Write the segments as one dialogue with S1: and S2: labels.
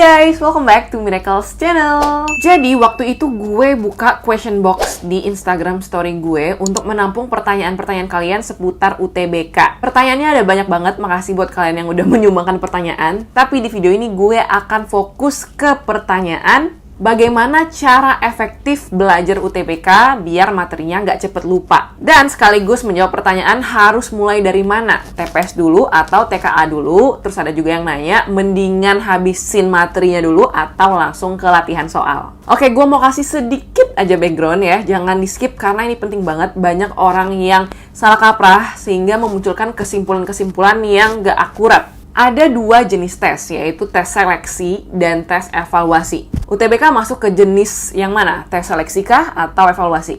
S1: guys, welcome back to Miracles Channel. Jadi waktu itu gue buka question box di Instagram story gue untuk menampung pertanyaan-pertanyaan kalian seputar UTBK. Pertanyaannya ada banyak banget, makasih buat kalian yang udah menyumbangkan pertanyaan. Tapi di video ini gue akan fokus ke pertanyaan bagaimana cara efektif belajar UTBK biar materinya nggak cepet lupa. Dan sekaligus menjawab pertanyaan harus mulai dari mana? TPS dulu atau TKA dulu? Terus ada juga yang nanya, mendingan habisin materinya dulu atau langsung ke latihan soal? Oke, gue mau kasih sedikit aja background ya. Jangan di-skip karena ini penting banget. Banyak orang yang salah kaprah sehingga memunculkan kesimpulan-kesimpulan yang nggak akurat. Ada dua jenis tes, yaitu tes seleksi dan tes evaluasi. UTBK masuk ke jenis yang mana? Tes seleksi kah atau evaluasi?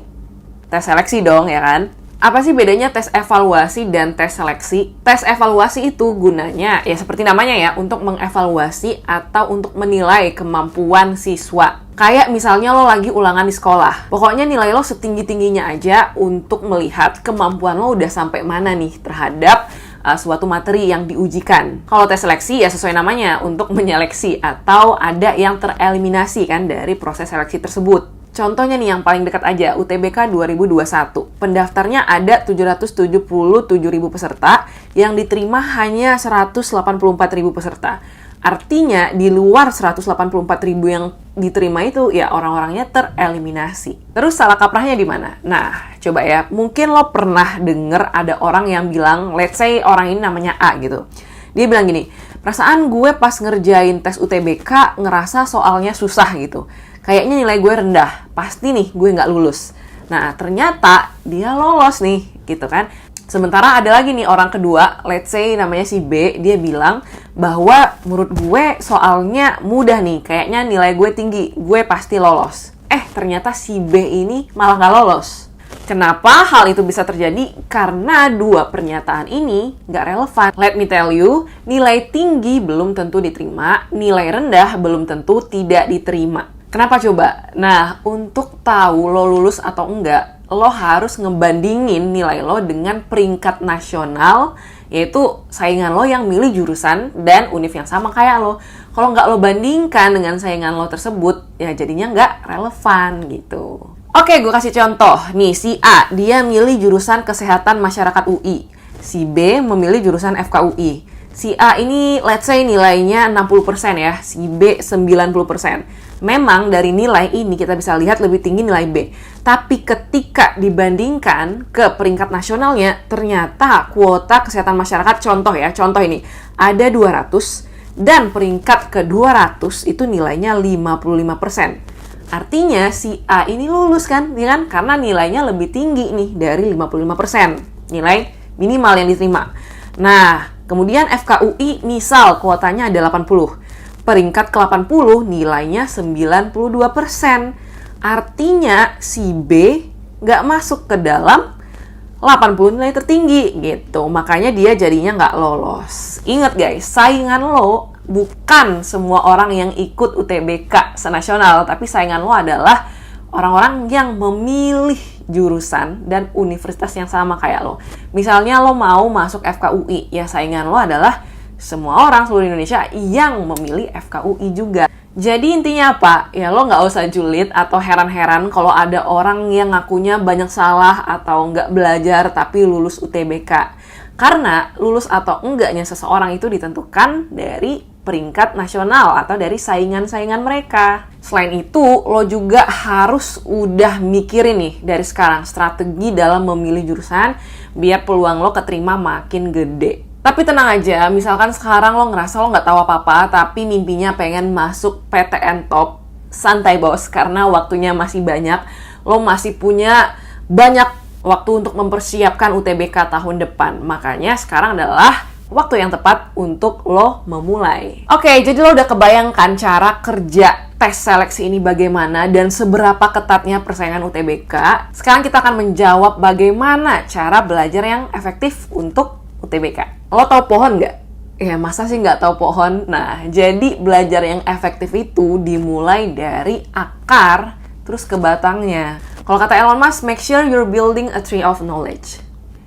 S1: Tes seleksi dong, ya kan? Apa sih bedanya tes evaluasi dan tes seleksi? Tes evaluasi itu gunanya, ya seperti namanya ya, untuk mengevaluasi atau untuk menilai kemampuan siswa. Kayak misalnya lo lagi ulangan di sekolah. Pokoknya nilai lo setinggi-tingginya aja untuk melihat kemampuan lo udah sampai mana nih terhadap suatu materi yang diujikan. Kalau tes seleksi ya sesuai namanya, untuk menyeleksi atau ada yang tereliminasi kan dari proses seleksi tersebut. Contohnya nih yang paling dekat aja, UTBK 2021. Pendaftarnya ada 777.000 peserta, yang diterima hanya 184.000 peserta. Artinya di luar 184.000 yang diterima itu ya orang-orangnya tereliminasi. Terus salah kaprahnya di mana? Nah, coba ya, mungkin lo pernah denger ada orang yang bilang, let's say orang ini namanya A gitu. Dia bilang gini, perasaan gue pas ngerjain tes UTBK ngerasa soalnya susah gitu. Kayaknya nilai gue rendah, pasti nih gue nggak lulus. Nah, ternyata dia lolos nih, gitu kan. Sementara ada lagi nih orang kedua, let's say namanya si B, dia bilang bahwa menurut gue soalnya mudah nih, kayaknya nilai gue tinggi, gue pasti lolos. Ternyata si B ini malah nggak lolos. Kenapa hal itu bisa terjadi? Karena dua pernyataan ini nggak relevan. Let me tell you, nilai tinggi belum tentu diterima, nilai rendah belum tentu tidak diterima. Kenapa coba? Nah, untuk tahu lo lulus atau enggak, lo harus ngebandingin nilai lo dengan peringkat nasional, yaitu saingan lo yang milih jurusan dan univ yang sama kayak lo. Kalau nggak lo bandingkan dengan saingan lo tersebut, ya jadinya nggak relevan gitu. Oke, gue kasih contoh. Nih, si A, dia milih jurusan Kesehatan Masyarakat UI. Si B memilih jurusan FKUI. Si A ini, let's say nilainya 60% ya, si B 90%. Memang dari nilai ini kita bisa lihat lebih tinggi nilai B. Tapi ketika dibandingkan ke peringkat nasionalnya, ternyata kuota kesehatan masyarakat, contoh ini, ada 200 dan peringkat ke 200 itu nilainya 55%. Artinya si A ini lulus kan, ya kan? Karena nilainya lebih tinggi nih dari 55%. Nilai minimal yang diterima. Nah, kemudian FKUI misal kuotanya ada 80. Peringkat ke-80 nilainya 92%. Artinya si B nggak masuk ke dalam 80 nilai tertinggi gitu. Makanya dia jadinya nggak lolos. Ingat guys, saingan lo bukan semua orang yang ikut UTBK senasional, tapi saingan lo adalah orang-orang yang memilih jurusan dan universitas yang sama kayak lo. Misalnya lo mau masuk FKUI, ya saingan lo adalah semua orang seluruh Indonesia yang memilih FKUI juga. Jadi intinya apa? Ya lo nggak usah julid atau heran-heran kalau ada orang yang ngakunya banyak salah atau nggak belajar tapi lulus UTBK. Karena lulus atau enggaknya seseorang itu ditentukan dari peringkat nasional atau dari saingan-saingan mereka. Selain itu, lo juga harus udah mikirin nih dari sekarang strategi dalam memilih jurusan biar peluang lo keterima makin gede. Tapi tenang aja, misalkan sekarang lo ngerasa lo nggak tahu apa-apa, tapi mimpinya pengen masuk PTN Top, santai bos, karena waktunya masih banyak. Lo masih punya banyak waktu untuk mempersiapkan UTBK tahun depan. Makanya sekarang adalah waktu yang tepat untuk lo memulai. Oke, jadi lo udah kebayangkan cara kerja tes seleksi ini bagaimana dan seberapa ketatnya persaingan UTBK. Sekarang kita akan menjawab bagaimana cara belajar yang efektif untuk UTBK. Lo tau pohon nggak? Ya masa sih nggak tahu pohon? Nah, jadi belajar yang efektif itu dimulai dari akar terus ke batangnya. Kalau kata Elon Musk, make sure you're building a tree of knowledge.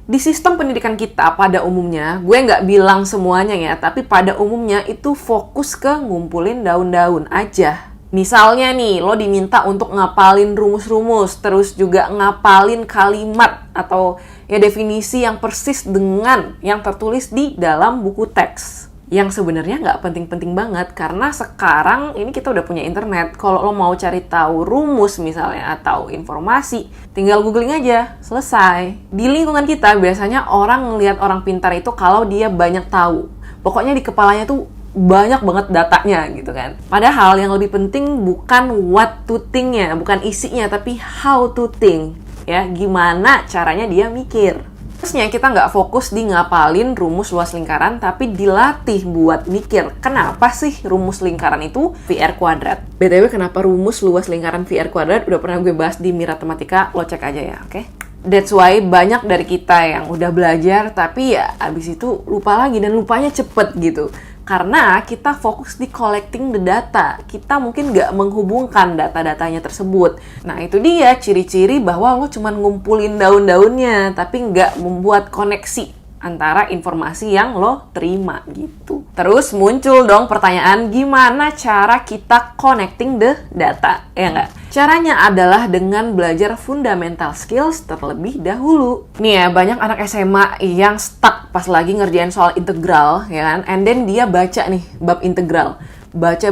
S1: Di sistem pendidikan kita pada umumnya, gue nggak bilang semuanya ya, tapi pada umumnya itu fokus ke ngumpulin daun-daun aja. Misalnya nih, lo diminta untuk ngapalin rumus-rumus, terus juga ngapalin kalimat atau ya definisi yang persis dengan yang tertulis di dalam buku teks. Yang sebenarnya nggak penting-penting banget, karena sekarang ini kita udah punya internet. Kalau lo mau cari tahu rumus misalnya atau informasi, tinggal googling aja, selesai. Di lingkungan kita biasanya orang ngelihat orang pintar itu kalau dia banyak tahu. Pokoknya di kepalanya tuh banyak banget datanya gitu kan. Padahal yang lebih penting bukan what to think-nya, bukan isinya, tapi how to think. Ya, gimana caranya dia mikir. Terusnya kita nggak fokus di ngapalin rumus luas lingkaran, tapi dilatih buat mikir, kenapa sih rumus lingkaran itu VR kuadrat? BTW, kenapa rumus luas lingkaran VR kuadrat udah pernah gue bahas di Miratematika, lo cek aja ya, oke? That's why banyak dari kita yang udah belajar, tapi ya abis itu lupa lagi, dan lupanya cepet gitu. Karena kita fokus di collecting the data. Kita mungkin nggak menghubungkan data-datanya tersebut. Nah, itu dia ciri-ciri bahwa lo cuma ngumpulin daun-daunnya, tapi nggak membuat koneksi antara informasi yang lo terima gitu. Terus muncul dong pertanyaan, gimana cara kita connecting the data? Ya nggak? Caranya adalah dengan belajar fundamental skills terlebih dahulu. Nih ya, banyak anak SMA yang stuck pas lagi ngerjain soal integral, ya kan? And then dia baca nih bab integral. Baca,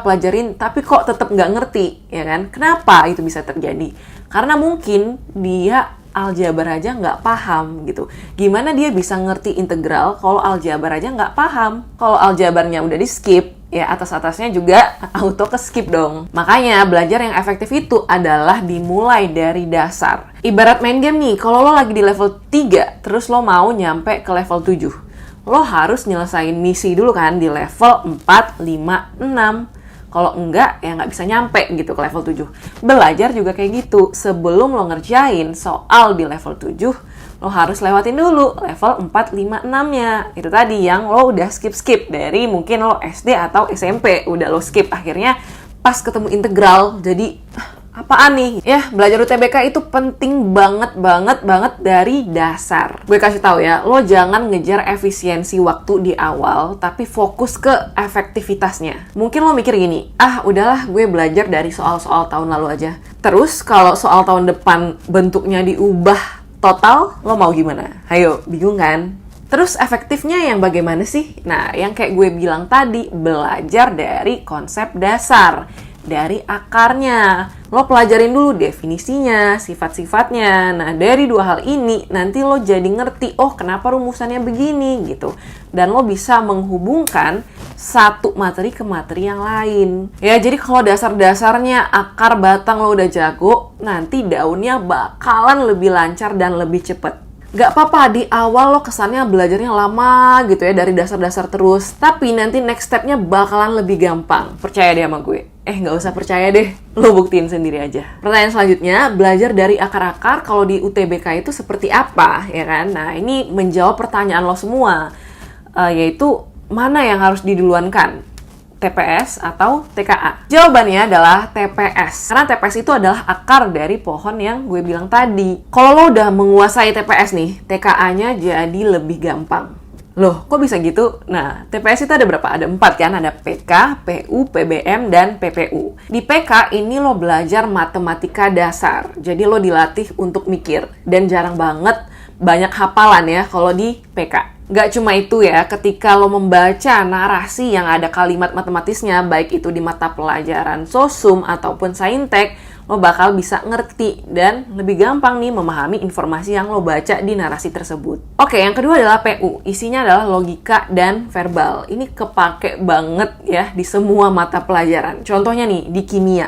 S1: pelajarin, tapi kok tetap nggak ngerti, ya kan? Kenapa itu bisa terjadi? Karena mungkin dia aljabar aja nggak paham gitu. Gimana dia bisa ngerti integral kalau aljabar aja nggak paham? Kalau aljabarnya udah di skip, ya atas-atasnya juga auto ke skip dong. Makanya belajar yang efektif itu adalah dimulai dari dasar. Ibarat main game nih, kalau lo lagi di level 3, terus lo mau nyampe ke level 7. Lo harus nyelesain misi dulu kan di level 4, 5, 6. Kalau enggak, ya nggak bisa nyampe gitu ke level 7. Belajar juga kayak gitu. Sebelum lo ngerjain soal di level 7, lo harus lewatin dulu level 4, 5, 6-nya. Itu tadi yang lo udah skip-skip dari mungkin lo SD atau SMP. Udah lo skip, akhirnya pas ketemu integral, jadi apaan nih? Ya, belajar UTBK itu penting banget dari dasar. Gue kasih tahu ya, lo jangan ngejar efisiensi waktu di awal, tapi fokus ke efektivitasnya. Mungkin lo mikir gini, udahlah gue belajar dari soal-soal tahun lalu aja. Terus kalau soal tahun depan bentuknya diubah total, lo mau gimana? Ayo, bingung kan? Terus efektifnya yang bagaimana sih? Nah, yang kayak gue bilang tadi, belajar dari konsep dasar, dari akarnya. Lo pelajarin dulu definisinya, sifat-sifatnya. Nah, dari dua hal ini, nanti lo jadi ngerti, oh kenapa rumusannya begini, gitu. Dan lo bisa menghubungkan satu materi ke materi yang lain. Ya, jadi kalau dasar-dasarnya, akar batang lo udah jago, nanti daunnya bakalan lebih lancar dan lebih cepet. Gak apa-apa di awal lo kesannya belajarnya lama gitu ya, dari dasar-dasar terus. Tapi nanti next stepnya bakalan lebih gampang. Percaya deh sama gue. Gak usah percaya deh, lo buktiin sendiri aja. Pertanyaan selanjutnya, belajar dari akar-akar kalau di UTBK itu seperti apa, ya kan? Nah, ini menjawab pertanyaan lo semua, yaitu mana yang harus diduluankan? TPS atau TKA? Jawabannya adalah TPS. Karena TPS itu adalah akar dari pohon yang gue bilang tadi. Kalau lo udah menguasai TPS nih, TKA-nya jadi lebih gampang. Loh, kok bisa gitu? Nah, TPS itu ada berapa? Ada 4 kan? Ada PK, PU, PBM, dan PPU. Di PK ini lo belajar matematika dasar. Jadi lo dilatih untuk mikir. Dan jarang banget banyak hafalan ya kalau di PK. Gak cuma itu ya, ketika lo membaca narasi yang ada kalimat matematisnya, baik itu di mata pelajaran sosum ataupun saintek, lo bakal bisa ngerti dan lebih gampang nih memahami informasi yang lo baca di narasi tersebut. Oke, yang kedua adalah PU. Isinya adalah logika dan verbal. Ini kepake banget ya di semua mata pelajaran. Contohnya nih, di kimia.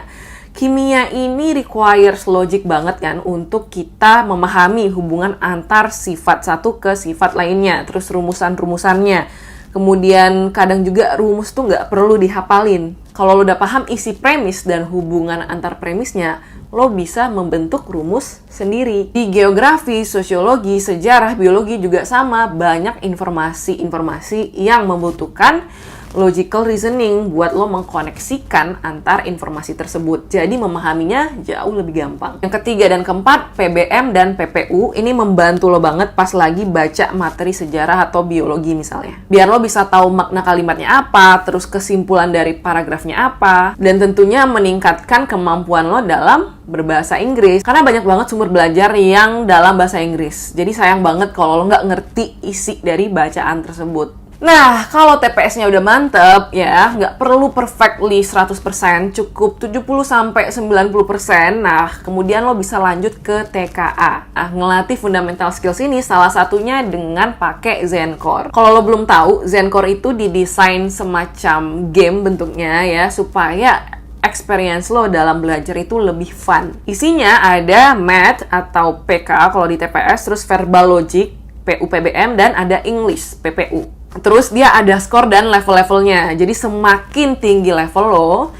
S1: Kimia ini requires logic banget kan untuk kita memahami hubungan antar sifat satu ke sifat lainnya, terus rumusan-rumusannya. Kemudian kadang juga rumus tuh nggak perlu dihafalin. Kalau lo udah paham isi premis dan hubungan antar premisnya, lo bisa membentuk rumus sendiri. Di geografi, sosiologi, sejarah, biologi juga sama, banyak informasi-informasi yang membutuhkan logical reasoning buat lo mengkoneksikan antar informasi tersebut. Jadi memahaminya jauh lebih gampang. Yang ketiga dan keempat, PBM dan PPU ini membantu lo banget pas lagi baca materi sejarah atau biologi misalnya. Biar lo bisa tahu makna kalimatnya apa, terus kesimpulan dari paragrafnya apa, dan tentunya meningkatkan kemampuan lo dalam berbahasa Inggris. Karena banyak banget sumber belajar yang dalam bahasa Inggris. Jadi sayang banget kalau lo nggak ngerti isi dari bacaan tersebut. Nah, kalau TPS-nya udah mantep, ya, nggak perlu perfectly 100%, cukup 70-90%. Nah, kemudian lo bisa lanjut ke TKA. Nah, ngelatih fundamental skills ini salah satunya dengan pakai Zencore. Kalau lo belum tahu, Zencore itu didesain semacam game bentuknya ya, supaya experience lo dalam belajar itu lebih fun. Isinya ada math atau PK kalau di TPS, terus verbal logic, PU PBM, dan ada English, PPU. Terus dia ada skor dan level-levelnya. Jadi semakin tinggi level lo,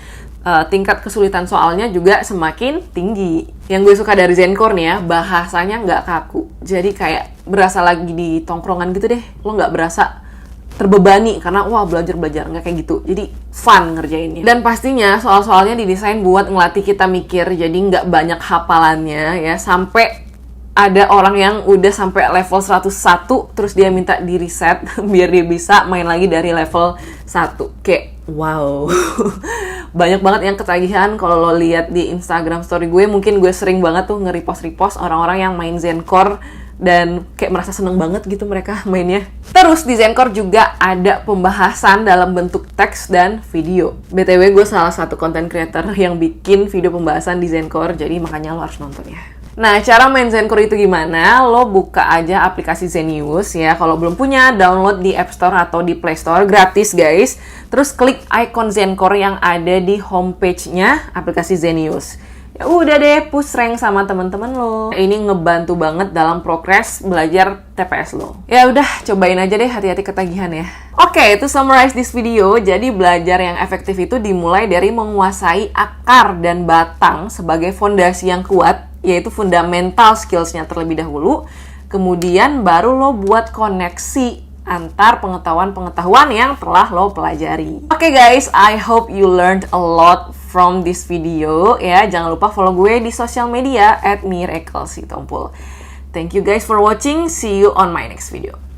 S1: tingkat kesulitan soalnya juga semakin tinggi. Yang gue suka dari Zencore nih ya, bahasanya nggak kaku. Jadi kayak berasa lagi di tongkrongan gitu deh. Lo nggak berasa terbebani karena wah belajar nggak kayak gitu. Jadi fun ngerjainnya. Dan pastinya soal-soalnya didesain buat ngelatih kita mikir. Jadi nggak banyak hafalannya ya, sampai ada orang yang udah sampai level 101 terus dia minta di reset biar dia bisa main lagi dari level 1. Kayak wow. Banyak banget yang ketagihan kalau lo lihat di Instagram story gue. Mungkin gue sering banget tuh nge-repost orang-orang yang main Zencore dan kayak merasa seneng banget gitu mereka mainnya. Terus di Zencore juga ada pembahasan dalam bentuk teks dan video. BTW gue salah satu content creator yang bikin video pembahasan di Zencore, jadi makanya lo harus nonton ya. Nah, cara main Zencore itu gimana? Lo buka aja aplikasi Zenius ya. Kalau belum punya, download di App Store atau di Play Store, gratis guys. Terus klik icon Zencore yang ada di homepage-nya aplikasi Zenius. Ya udah deh, push rank sama teman-teman lo. Ini ngebantu banget dalam progres belajar TPS lo. Ya udah, cobain aja deh, hati-hati ketagihan ya. Oke, to summarize this video, jadi belajar yang efektif itu dimulai dari menguasai akar dan batang sebagai fondasi yang kuat, yaitu fundamental skills-nya terlebih dahulu. Kemudian baru lo buat koneksi antar pengetahuan-pengetahuan yang telah lo pelajari. Oke guys, I hope you learned a lot from this video ya. Jangan lupa follow gue di sosial media @miraclesitompul. Thank you guys for watching. See you on my next video.